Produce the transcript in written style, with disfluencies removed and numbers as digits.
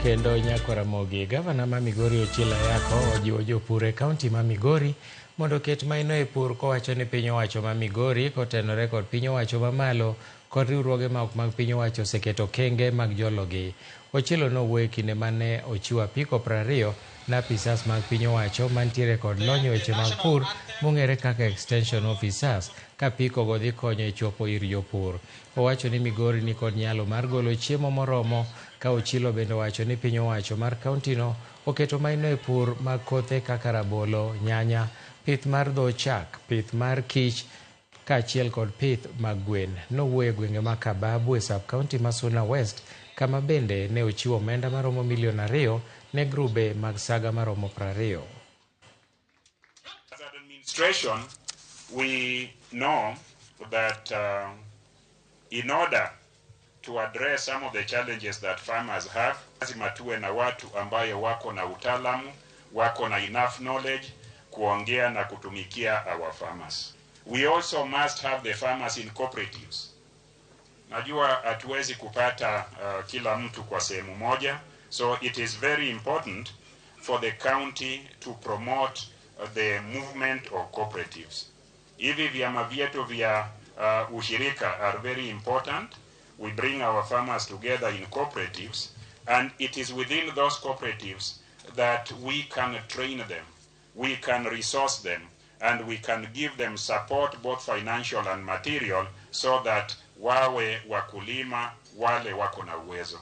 kendo nyako Ramogi. Gavana ma Migori Ochillo Ayako ojiwo jopur e kaunti ma Migori mondo ket maino e pur, kowacho ni piny owacho ma Migori kotenore kod piny owacho mamalo kod riwruoge ma ok mag piny owacho oseketo kenge mag jologi. Ochillo nowuoyo kinde mane ochiwo apiko 20 na apisas mag piny owacho mantiere kod lony weche mag pur mong'ere kaka extension officers ka apikogo dhi konyo e chopo ir jopur. Owacho ni Migori ni kod nyalo mar golo chiemo moromo, ka Ochillo bende owacho ni piny owacho mar kauntino oketo maino e pur mag kothe kaka rabolo, nyanya, pith mar dho chak, pith mar kich kaachiel kod pith mag gwen. Nowuoyo e gwenge ma Kababu e sub-kaunti ma Suna West, kama bende ne ochiwo omenda maromo milion 2 ne grube mag saga maromo 20. As an administration, we know that in order to address some of the challenges that farmers have, lazima tuwe na watu ambayo wako na utaalamu, wako na enough knowledge kuongea na kutumikia our farmers. We also must have the farmers in cooperatives. Najua hatuwezi kupata kila mtu kwa sehemu moja, so it is very important for the county to promote the movement of cooperatives. Hivi vyama vyetu vya ushirika are very important. We bring our farmers together in cooperatives, and it is within those cooperatives that we can train them, we can resource them, and we can give them support, both financial and material, so that wawe wakulima wale wako na uwezo.